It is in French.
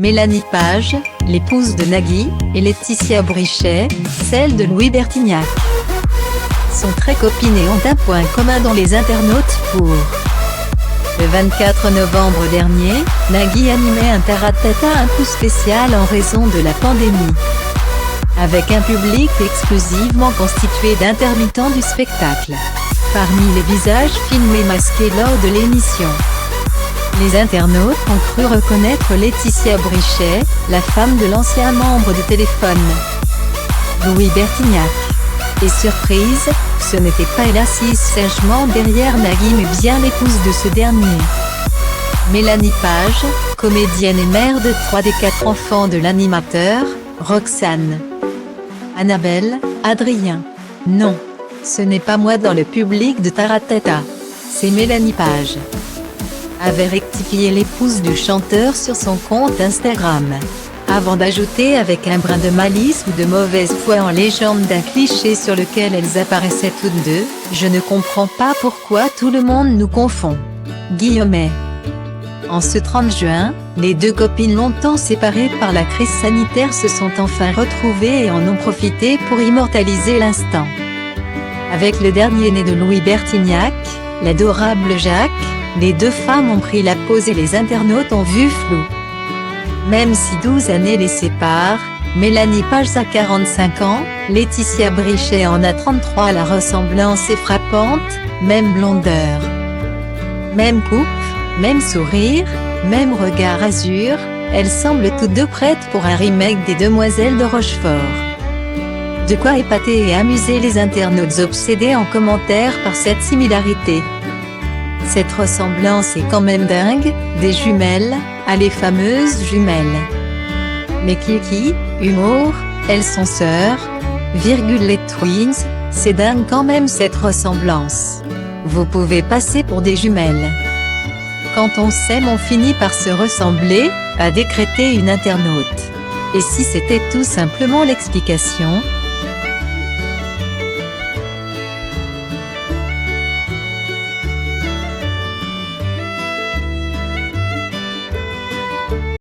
Mélanie Page, l'épouse de Nagui, et Laetitia Brichet, celle de Louis Bertignac, sont très copines et ont un point commun dans les internautes pour. Le 24 novembre dernier, Nagui animait un Taratata un peu spécial en raison de la pandémie, avec un public exclusivement constitué d'intermittents du spectacle. Parmi les visages filmés masqués lors de l'émission, les internautes ont cru reconnaître Laetitia Brichet, la femme de l'ancien membre de Téléphone, Louis Bertignac. Et surprise, ce n'était pas elle assise sagement derrière Nagui mais bien l'épouse de ce dernier. Mélanie Page, comédienne et mère de 3 des 4 enfants de l'animateur, Roxane, Annabelle, Adrien. Non, ce n'est pas moi dans le public de Taratata, c'est Mélanie Page, avait rectifié l'épouse du chanteur sur son compte Instagram, avant d'ajouter avec un brin de malice ou de mauvaise foi en légende d'un cliché sur lequel elles apparaissaient toutes deux: « Je ne comprends pas pourquoi tout le monde nous confond. » Guillemets. En ce 30 juin, les deux copines longtemps séparées par la crise sanitaire se sont enfin retrouvées et en ont profité pour immortaliser l'instant. Avec le dernier-né de Louis Bertignac, l'adorable Jacques, les deux femmes ont pris la pause et les internautes ont vu flou. Même si 12 années les séparent, Mélanie Page a 45 ans, Laetitia Brichet en a 33. La ressemblance est frappante, même blondeur, même coupe, même sourire, même regard azur, elles semblent toutes deux prêtes pour un remake des Demoiselles de Rochefort. De quoi épater et amuser les internautes obsédés en commentaire par cette similarité. Cette ressemblance est quand même dingue, des jumelles, à les fameuses jumelles. Mais qui, humour, elles sont sœurs, les twins, c'est dingue quand même cette ressemblance. Vous pouvez passer pour des jumelles. Quand on s'aime on finit par se ressembler, a décrété une internaute. Et si c'était tout simplement l'explication?